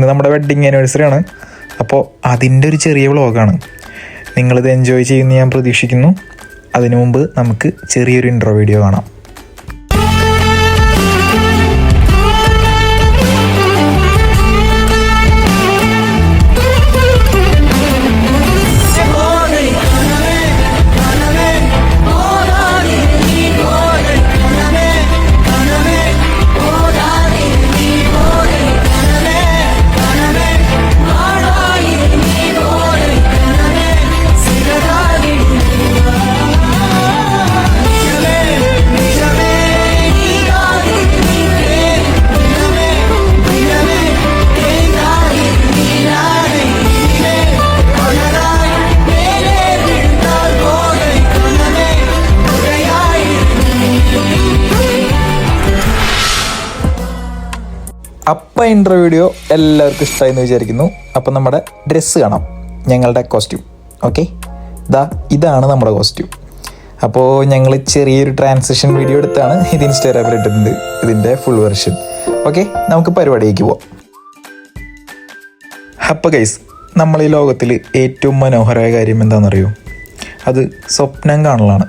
ഇന്ന് നമ്മുടെ wedding anniversary ആണ്. അപ്പോൾ അതിൻ്റെ ഒരു ചെറിയ വ്ളോഗാണ്. നിങ്ങളിത് എൻജോയ് ചെയ്യുമെന്ന് ഞാൻ പ്രതീക്ഷിക്കുന്നു. അതിനു മുമ്പ് നമുക്ക് ചെറിയൊരു ഇൻട്രോ വീഡിയോ കാണാം. അപ്പം ഇൻട്രോ വീഡിയോ എല്ലാവർക്കും ഇഷ്ടമായി എന്ന് വിചാരിക്കുന്നു. അപ്പം നമ്മുടെ ഡ്രസ്സ് കാണാം, ഞങ്ങളുടെ കോസ്റ്റ്യൂം. ഓക്കെ, ഇതാണ് നമ്മുടെ കോസ്റ്റ്യൂം. അപ്പോൾ ഞങ്ങൾ ചെറിയൊരു ട്രാൻസിഷൻ വീഡിയോ എടുത്താണ് ഇത് ഇൻസ്റ്റാഗ്രാമിൽ ഇട്ടിട്ടുണ്ട്, ഇതിൻ്റെ ഫുൾ വെർഷൻ. ഓക്കെ, നമുക്ക് പരിപാടിയിലേക്ക് പോവാം. അപ്പോൾ ഗൈസ്, നമ്മൾ ഈ ലോകത്തിൽ ഏറ്റവും മനോഹരമായ കാര്യം എന്താണെന്നറിയോ? അത് സ്വപ്നം കാണലാണ്.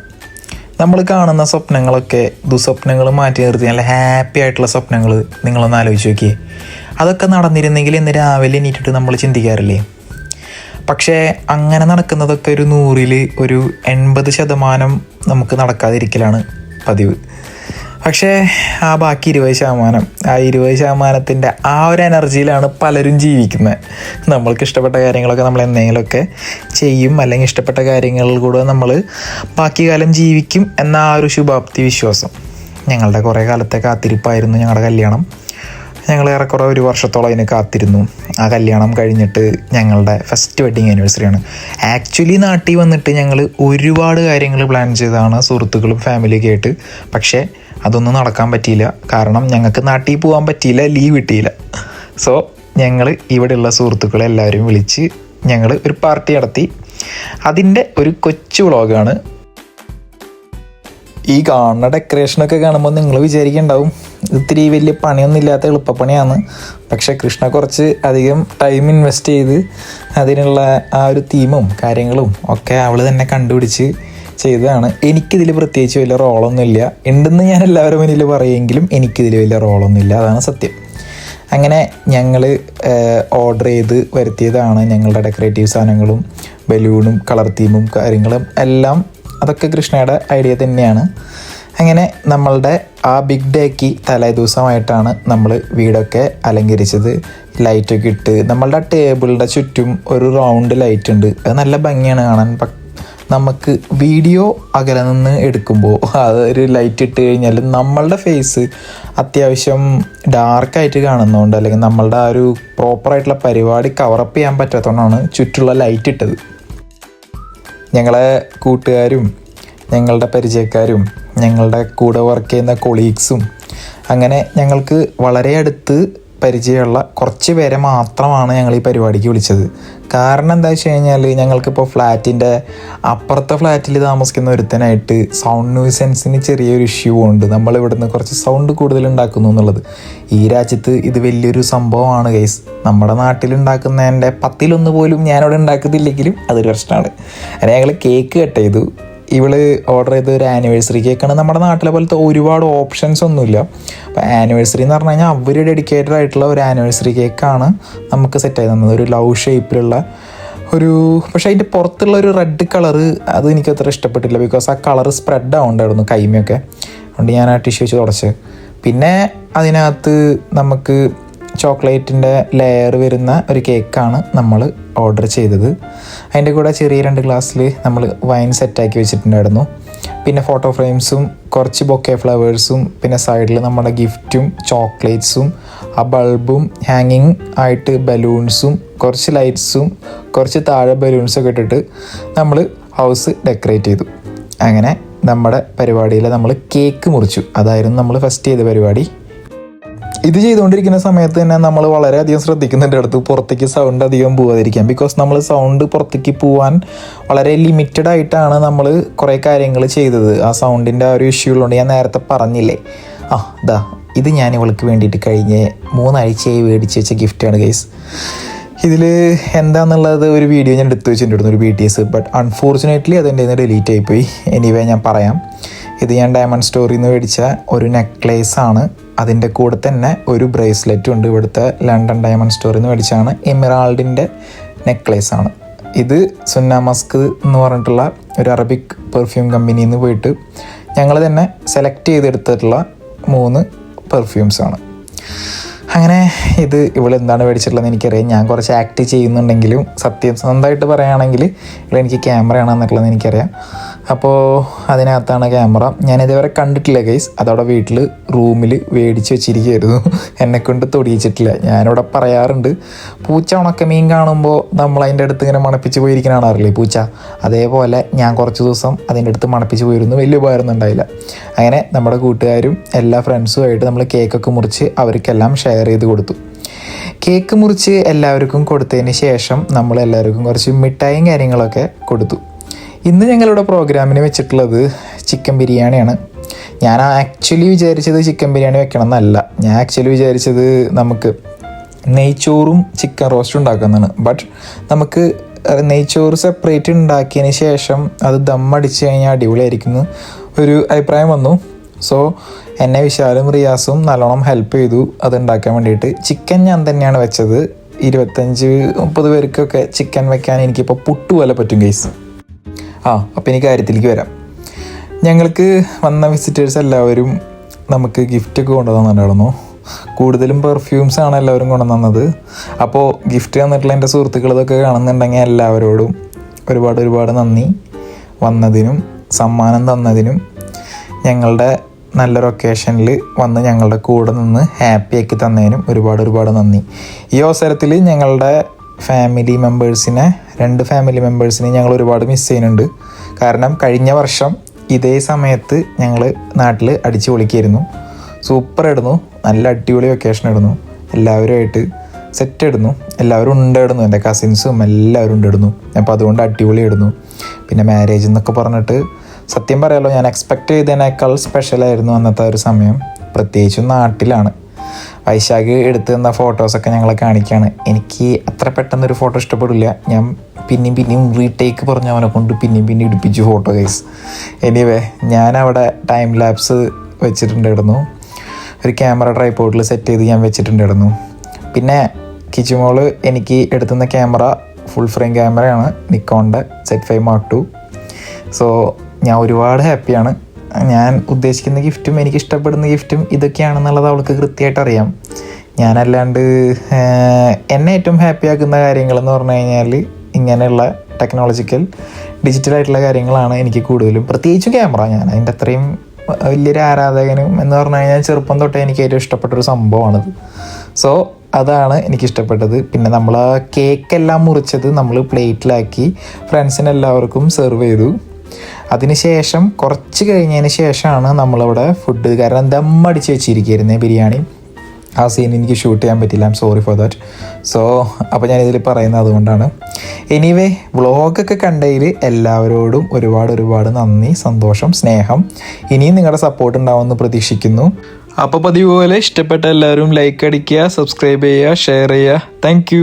നമ്മൾ കാണുന്ന സ്വപ്നങ്ങളൊക്കെ ദുസ്വപ്നങ്ങൾ മാറ്റി നിർത്തി നല്ല ഹാപ്പി ആയിട്ടുള്ള സ്വപ്നങ്ങൾ നിങ്ങളൊന്ന് ആലോചിച്ച് നോക്കിയേ. അതൊക്കെ നടന്നിരുന്നെങ്കിൽ ഇന്ന് രാവിലെ എണീറ്റിട്ട് നമ്മൾ ചിന്തിക്കാറില്ലേ? പക്ഷേ അങ്ങനെ നടക്കുന്നതൊക്കെ ഒരു 100-ൽ ഒരു 80% നമുക്ക് നടക്കാതിരിക്കലാണ് പതിവ്. പക്ഷേ ആ ബാക്കി 20%, ആ 20%-ത്തിൻ്റെ ആ ഒരു എനർജിയിലാണ് പലരും ജീവിക്കുന്നത്. നമ്മൾക്ക് ഇഷ്ടപ്പെട്ട കാര്യങ്ങളൊക്കെ നമ്മൾ എന്തെങ്കിലുമൊക്കെ ചെയ്യും, അല്ലെങ്കിൽ ഇഷ്ടപ്പെട്ട കാര്യങ്ങളിൽ കൂടെ നമ്മൾ ബാക്കി കാലം ജീവിക്കും എന്ന ആ ഒരു ശുഭാപ്തി വിശ്വാസം. ഞങ്ങളുടെ കുറേ കാലത്തെ കാത്തിരിപ്പായിരുന്നു ഞങ്ങളുടെ കല്യാണം. ഞങ്ങൾ ഏറെക്കുറെ 1 വർഷത്തോളം അതിന് കാത്തിരുന്നു. ആ കല്യാണം കഴിഞ്ഞിട്ട് ഞങ്ങളുടെ ഫസ്റ്റ് വെഡ്ഡിങ് ആനിവേഴ്സറിയാണ്. ആക്ച്വലി നാട്ടിൽ വന്നിട്ട് ഞങ്ങൾ ഒരുപാട് കാര്യങ്ങൾ പ്ലാൻ ചെയ്തതാണ് സുഹൃത്തുക്കളും ഫാമിലിയൊക്കെ ആയിട്ട്. പക്ഷേ അതൊന്നും നടക്കാൻ പറ്റിയില്ല. കാരണം ഞങ്ങൾക്ക് നാട്ടിൽ പോകാൻ പറ്റിയില്ല, ലീവ് കിട്ടിയില്ല. സോ ഞങ്ങൾ ഇവിടെയുള്ള സുഹൃത്തുക്കളെ എല്ലാവരും വിളിച്ച് ഞങ്ങൾ ഒരു പാർട്ടി നടത്തി. അതിൻ്റെ ഒരു കൊച്ചു വ്ളോഗാണ്. ഈ കാണുന്ന ഡെക്കറേഷനൊക്കെ കാണുമ്പോൾ നിങ്ങൾ വിചാരിക്കുന്നുണ്ടാവും ഇത്തിരി വലിയ പണിയൊന്നും ഇല്ലാത്ത എളുപ്പപ്പണിയാണ്. പക്ഷേ കൃഷ്ണ കുറച്ച് അധികം ടൈം ഇൻവെസ്റ്റ് ചെയ്ത് അതിനുള്ള ആ ഒരു തീമും കാര്യങ്ങളും ഒക്കെ അവൾ തന്നെ കണ്ടുപിടിച്ച് ചെയ്തതാണ്. എനിക്കിതിൽ പ്രത്യേകിച്ച് വലിയ റോളൊന്നുമില്ല. ഉണ്ടെന്ന് ഞാൻ എല്ലാവരും മുന്നിൽ പറയുമെങ്കിലും എനിക്കിതിൽ വലിയ റോളൊന്നുമില്ല, അതാണ് സത്യം. അങ്ങനെ ഞങ്ങൾ ഓർഡർ ചെയ്ത് വരുത്തിയതാണ് ഞങ്ങളുടെ ഡെക്കറേറ്റീവ് സാധനങ്ങളും ബലൂണും കളർ തീമും കാര്യങ്ങളും എല്ലാം. അതൊക്കെ കൃഷ്ണയുടെ ഐഡിയ തന്നെയാണ്. അങ്ങനെ നമ്മളുടെ ആ ബിഗ് ഡേക്ക് തലേ ദിവസമായിട്ടാണ് നമ്മൾ വീടൊക്കെ അലങ്കരിച്ചത്. ലൈറ്റൊക്കെ ഇട്ട് നമ്മളുടെ ടേബിളിൻ്റെ ചുറ്റും ഒരു റൗണ്ട് ലൈറ്റ് ഉണ്ട്. അത് നല്ല ഭംഗിയാണ് കാണാൻ. നമുക്ക് വീഡിയോ അകലെ നിന്ന് എടുക്കുമ്പോൾ അതൊരു ലൈറ്റ് ഇട്ട് കഴിഞ്ഞാൽ നമ്മളുടെ ഫേസ് അത്യാവശ്യം ഡാർക്കായിട്ട് കാണുന്നതുകൊണ്ട്, അല്ലെങ്കിൽ നമ്മളുടെ ആ ഒരു പ്രോപ്പറായിട്ടുള്ള പരിപാടി കവറപ്പ് ചെയ്യാൻ പറ്റാത്തതുകൊണ്ടാണ് ചുറ്റുള്ള ലൈറ്റ് ഇട്ടത്. ഞങ്ങളെ കൂട്ടുകാരും ഞങ്ങളുടെ പരിചയക്കാരും ഞങ്ങളുടെ കൂടെ വർക്ക് ചെയ്യുന്ന കൊളീഗ്സും അങ്ങനെ ഞങ്ങൾക്ക് വളരെ അടുത്ത് പരിചയമുള്ള കുറച്ച് പേരെ മാത്രമാണ് ഞങ്ങൾ ഈ പരിപാടിക്ക് വിളിച്ചത്. കാരണം എന്താ വെച്ച് കഴിഞ്ഞാൽ ഞങ്ങൾക്കിപ്പോൾ ഫ്ലാറ്റിൻ്റെ അപ്പുറത്തെ ഫ്ലാറ്റിൽ താമസിക്കുന്ന ഒരുത്തനായിട്ട് സൗണ്ട് ന്യൂസൻസിന് ചെറിയൊരു ഇഷ്യൂ ഉണ്ട്. നമ്മളിവിടുന്ന് കുറച്ച് സൗണ്ട് കൂടുതൽ ഉണ്ടാക്കുന്നു എന്നുള്ളത്. ഈ രാജ്യത്ത് ഇത് വലിയൊരു സംഭവമാണ് ഗൈസ്. നമ്മുടെ നാട്ടിലുണ്ടാക്കുന്നതിൻ്റെ 10-1 പോലും ഞാനിവിടെ ഉണ്ടാക്കുന്നില്ലെങ്കിലും അതൊരു പ്രശ്നമാണ്. അങ്ങനെ ഞങ്ങൾ കേക്ക് കട്ട് ചെയ്തു. ഇവള് ഓർഡർ ചെയ്ത ഒരു ആനിവേഴ്സറി കേക്കാണ്. നമ്മുടെ നാട്ടിലെ പോലത്തെ ഒരുപാട് ഓപ്ഷൻസ് ഒന്നുമില്ല. അപ്പോൾ ആനിവേഴ്സറി എന്ന് പറഞ്ഞു കഴിഞ്ഞാൽ അവർ ഡെഡിക്കേറ്റഡ് ആയിട്ടുള്ള ഒരു ആനിവേഴ്സറി കേക്കാണ് നമുക്ക് സെറ്റായി തന്നത്. ഒരു ലവ് ഷേപ്പിലുള്ള ഒരു, പക്ഷേ അതിൻ്റെ പുറത്തുള്ള ഒരു റെഡ് കളറ് അത് എനിക്ക് അത്ര ഇഷ്ടപ്പെട്ടില്ല. ബിക്കോസ് ആ കളറ് സ്പ്രെഡ് ആവുന്നുണ്ടായിരുന്നു കൈമയൊക്കെ. അതുകൊണ്ട് ഞാൻ ആ ടിഷ്യൂ വെച്ച് തുടച്ച്. പിന്നെ അതിനകത്ത് നമുക്ക് ചോക്ലേറ്റിൻ്റെ ലെയർ വരുന്ന ഒരു കേക്കാണ് നമ്മൾ ഓർഡർ ചെയ്തത്. അതിൻ്റെ കൂടെ ചെറിയ 2 ഗ്ലാസ്സിൽ നമ്മൾ വൈൻ സെറ്റാക്കി വെച്ചിട്ടുണ്ടായിരുന്നു. പിന്നെ ഫോട്ടോ ഫ്രെയിംസും കുറച്ച് ബൊക്കെ ഫ്ലവേഴ്സും പിന്നെ സൈഡിൽ നമ്മുടെ ഗിഫ്റ്റും ചോക്ലേറ്റ്സും ആ ബൾബും ഹാങ്ങിങ് ആയിട്ട് ബലൂൺസും കുറച്ച് ലൈറ്റ്സും കുറച്ച് താഴെ ബലൂൺസൊക്കെ ഇട്ടിട്ട് നമ്മൾ ഹൗസ് ഡെക്കറേറ്റ് ചെയ്തു. അങ്ങനെ നമ്മുടെ പരിപാടിയിൽ നമ്മൾ കേക്ക് മുറിച്ചു. അതായിരുന്നു നമ്മൾ ഫസ്റ്റ് ചെയ്ത പരിപാടി. ഇത് ചെയ്തുകൊണ്ടിരിക്കുന്ന സമയത്ത് തന്നെ നമ്മൾ വളരെയധികം ശ്രദ്ധിക്കുന്നുണ്ട് അടുത്ത് പുറത്തേക്ക് സൗണ്ട് അധികം പോകാതിരിക്കാൻ. ബിക്കോസ് നമ്മൾ സൗണ്ട് പുറത്തേക്ക് പോകാൻ വളരെ ലിമിറ്റഡ് ആയിട്ടാണ് നമ്മൾ കുറേ കാര്യങ്ങൾ ചെയ്തത്. ആ സൗണ്ടിൻ്റെ ആ ഒരു ഇഷ്യൂ ഉള്ളതുകൊണ്ട് ഞാൻ നേരത്തെ പറഞ്ഞില്ലേ, ഇത് ഞാൻ ഇവൾക്ക് വേണ്ടിയിട്ട് കഴിഞ്ഞ 3 ആഴ്ചയായി മേടിച്ച് വെച്ച ഗിഫ്റ്റാണ് ഗൈസ്. ഇതിൽ എന്താണെന്നുള്ളത് ഒരു വീഡിയോ ഞാൻ എടുത്തു വെച്ചിട്ടുണ്ടായിരുന്നു, ഒരു BTS. ബട്ട് അൺഫോർച്ചുനേറ്റ്ലി അതെൻ്റെ നിന്ന് ഡിലീറ്റ് ആയിപ്പോയി. എനിവേ ഞാൻ പറയാം. ഇത് ഞാൻ ഡയമണ്ട് സ്റ്റോറിൽ നിന്ന് മേടിച്ച ഒരു നെക്ലേസ് ആണ്. അതിൻ്റെ കൂടെ തന്നെ ഒരു ബ്രേസ്ലെറ്റും ഉണ്ട്. ഇവിടുത്തെ ലണ്ടൻ ഡയമണ്ട് സ്റ്റോറിൽ നിന്ന് മേടിച്ചാണ്. എമിറാൾഡിൻ്റെ നെക്ലേസ് ആണ് ഇത്. സുന്ന മസ്ക് എന്ന് പറഞ്ഞിട്ടുള്ള ഒരു അറബിക് പെർഫ്യൂം കമ്പനിയിൽ നിന്ന് പോയിട്ട് ഞങ്ങൾ തന്നെ സെലക്ട് ചെയ്തെടുത്തിട്ടുള്ള 3 പെർഫ്യൂംസാണ്. അങ്ങനെ ഇത് ഇവളെന്താണ് മേടിച്ചിട്ടുള്ളതെന്ന് എനിക്കറിയാം. ഞാൻ കുറച്ച് ആക്ട് ചെയ്യുന്നുണ്ടെങ്കിലും സത്യസന്ധമായിട്ട് പറയുകയാണെങ്കിൽ ഇവളെനിക്ക് ക്യാമറയാണെന്നുള്ളതെന്ന് എനിക്കറിയാം. അപ്പോൾ അതിനകത്താണ് ക്യാമറ. ഞാനിതുവരെ കണ്ടിട്ടില്ല ഗൈസ്. അതവിടെ വീട്ടിൽ റൂമിൽ മേടിച്ച് വെച്ചിരിക്കുകയായിരുന്നു. എന്നെക്കൊണ്ട് തൊടിയിച്ചിട്ടില്ല. ഞാനിവിടെ പറയാറുണ്ട്, പൂച്ച ഉണക്കമീൻ കാണുമ്പോൾ നമ്മൾ അതിൻ്റെ അടുത്ത് ഇങ്ങനെ മണപ്പിച്ച് പോയിരിക്കുന്ന കാണാറില്ലേ പൂച്ച, അതേപോലെ ഞാൻ കുറച്ച് ദിവസം അതിൻ്റെ അടുത്ത് മണപ്പിച്ച് പോയിരുന്നു. വലിയ ഉപകാരമൊന്നും ഉണ്ടായില്ല. അങ്ങനെ നമ്മുടെ കൂട്ടുകാരും എല്ലാ ഫ്രണ്ട്സുമായിട്ട് നമ്മൾ കേക്കൊക്കെ മുറിച്ച് അവർക്കെല്ലാം ഷെയർ ചെയ്ത് കൊടുത്തു. കേക്ക് മുറിച്ച് എല്ലാവർക്കും കൊടുത്തതിന് ശേഷം നമ്മൾ എല്ലാവർക്കും കുറച്ച് മിഠായിയും കാര്യങ്ങളൊക്കെ കൊടുത്തു. ഇന്ന് ഞങ്ങളുടെ പ്രോഗ്രാമിന് വെച്ചിട്ടുള്ളത് ചിക്കൻ ബിരിയാണിയാണ്. ഞാൻ ആക്ച്വലി വിചാരിച്ചത് ചിക്കൻ ബിരിയാണി വെക്കണം എന്നല്ല. ഞാൻ ആക്ച്വലി വിചാരിച്ചത് നമുക്ക് നെയ്ച്ചോറും ചിക്കൻ റോസ്റ്റും ഉണ്ടാക്കുന്നതാണ്. ബട്ട് നമുക്ക് നെയ്ച്ചോറ് സെപ്പറേറ്റ് ഉണ്ടാക്കിയതിന് ശേഷം അത് ദമ്മടിച്ച് കഴിഞ്ഞാൽ അടിപൊളിയായിരിക്കും ഒരു അഭിപ്രായം വന്നു. സോ എന്നെ വിശാലും റിയാസും നല്ലോണം ഹെൽപ്പ് ചെയ്തു അതുണ്ടാക്കാൻ വേണ്ടിയിട്ട്. ചിക്കൻ ഞാൻ തന്നെയാണ് വെച്ചത്. 25-30 പേർക്കൊക്കെ ചിക്കൻ വെക്കാൻ എനിക്കിപ്പോൾ പുട്ടുപോലെ പറ്റും ഗൈസ്. അപ്പോൾ എനിക്ക് കാര്യത്തിലേക്ക് വരാം. ഞങ്ങൾക്ക് വന്ന വിസിറ്റേഴ്സ് എല്ലാവരും നമുക്ക് ഗിഫ്റ്റൊക്കെ കൊണ്ടുവന്നിട്ടുണ്ടായിരുന്നു. കൂടുതലും പെർഫ്യൂംസാണ് എല്ലാവരും കൊണ്ടുവന്നത്. അപ്പോൾ ഗിഫ്റ്റ് തന്നിട്ടുള്ള എൻ്റെ സുഹൃത്തുക്കളതൊക്കെ കാണുന്നുണ്ടെങ്കിൽ എല്ലാവരോടും ഒരുപാട് നന്ദി. വന്നതിനും സമ്മാനം തന്നതിനും ഞങ്ങളുടെ നല്ലൊരു ഒക്കേഷനിൽ വന്ന് ഞങ്ങളുടെ കൂടെ നിന്ന് ഹാപ്പിയാക്കി തന്നതിനും ഒരുപാട് നന്ദി. ഈ അവസരത്തിൽ ഞങ്ങളുടെ ഫാമിലി മെമ്പേഴ്സിനെ 2 ഫാമിലി മെമ്പേഴ്സിനെ ഞങ്ങൾ ഒരുപാട് മിസ് ചെയ്യുന്നുണ്ട്. കാരണം കഴിഞ്ഞ വർഷം ഇതേ സമയത്ത് ഞങ്ങൾ നാട്ടിൽ അടിച്ചു പൊളിക്കായിരുന്നു. സൂപ്പറായിരുന്നു. നല്ല അടിപൊളി വെക്കേഷൻ ആയിരുന്നു. എല്ലാവരുമായിട്ട് സെറ്റ് ഇടുന്നു. എല്ലാവരും ഉണ്ടായിരുന്നു. എൻ്റെ കസിൻസും എല്ലാവരും ഉണ്ടായിരുന്നു. അപ്പോൾ അതുകൊണ്ട് അടിപൊളിയായിരുന്നു. പിന്നെ മാരേജ് എന്നൊക്കെ പറഞ്ഞിട്ട് സത്യം പറയാമല്ലോ, ഞാൻ എക്സ്പെക്റ്റ് ചെയ്തതിനേക്കാൾ സ്പെഷ്യലായിരുന്നു അന്നത്തെ ഒരു സമയം. പ്രത്യേകിച്ചും നാട്ടിലാണ്. വൈശാഖ് എടുത്ത് തന്ന ഫോട്ടോസൊക്കെ ഞങ്ങളെ കാണിക്കുകയാണ്. എനിക്ക് അത്ര പെട്ടെന്നൊരു ഫോട്ടോ ഇഷ്ടപ്പെടില്ല. ഞാൻ പിന്നെയും റീടേക്ക് പറഞ്ഞ് അവനെ കൊണ്ട് പിന്നെയും ഇടിപ്പിച്ചു ഫോട്ടോ ഗൈസ്. എനിവേ ഞാൻ അവിടെ ടൈം ലാപ്സ് വെച്ചിട്ടുണ്ടായിരുന്നു. ഒരു ക്യാമറ ട്രൈപോഡിൽ സെറ്റ് ചെയ്ത് ഞാൻ വെച്ചിട്ടുണ്ടായിരുന്നു. പിന്നെ കിച്ചുമോള് എനിക്ക് എടുത്തുന്ന ക്യാമറ ഫുൾ ഫ്രെയിം ക്യാമറയാണ്, നിക്കോണിൻ്റെ Z5 Mark II. സോ ഞാൻ ഒരുപാട് ഹാപ്പിയാണ്. ഞാൻ ഉദ്ദേശിക്കുന്ന ഗിഫ്റ്റും എനിക്ക് ഇഷ്ടപ്പെടുന്ന ഗിഫ്റ്റും ഇതൊക്കെയാണെന്നുള്ളത് അവൾക്ക് കൃത്യമായിട്ട് അറിയാം. ഞാനല്ലാണ്ട് എന്നെ ഏറ്റവും ഹാപ്പിയാക്കുന്ന കാര്യങ്ങളെന്ന് പറഞ്ഞു കഴിഞ്ഞാൽ ഇങ്ങനെയുള്ള ഡിജിറ്റലായിട്ടുള്ള കാര്യങ്ങളാണ് എനിക്ക് കൂടുതലും. പ്രത്യേകിച്ചും ക്യാമറ. ഞാൻ അതിൻ്റെ അത്രയും വലിയൊരു ആരാധകനും എന്ന് പറഞ്ഞു കഴിഞ്ഞാൽ ചെറുപ്പം തൊട്ടേ എനിക്ക് ഏറ്റവും ഇഷ്ടപ്പെട്ടൊരു സംഭവമാണിത്. സോ അതാണ് എനിക്കിഷ്ടപ്പെട്ടത്. പിന്നെ നമ്മൾ ആ കേക്കെല്ലാം മുറിച്ചത് നമ്മൾ പ്ലേറ്റിലാക്കി ഫ്രണ്ട്സിനെല്ലാവർക്കും സെർവ് ചെയ്തു. അതിനുശേഷം കുറച്ച് കഴിഞ്ഞതിന് ശേഷമാണ് നമ്മളവിടെ ഫുഡ്, കാരണം ദമ്മടിച്ച് വെച്ചിരിക്കുകയായിരുന്നേ ബിരിയാണി. ആ സീൻ എനിക്ക് ഷൂട്ട് ചെയ്യാൻ പറ്റില്ല. I'm sorry for that. So അപ്പോൾ ഞാനിതിൽ പറയുന്നത് അതുകൊണ്ടാണ്. എനിവേ വ്ളോഗൊക്കെ കണ്ടതിൽ എല്ലാവരോടും ഒരുപാട് നന്ദി, സന്തോഷം, സ്നേഹം. ഇനിയും നിങ്ങളുടെ സപ്പോർട്ട് ഉണ്ടാവുമെന്ന് പ്രതീക്ഷിക്കുന്നു. അപ്പോൾ പതിവ് പോലെ ഇഷ്ടപ്പെട്ട എല്ലാവരും ലൈക്ക് അടിക്കുക, സബ്സ്ക്രൈബ് ചെയ്യുക, ഷെയർ ചെയ്യുക. താങ്ക്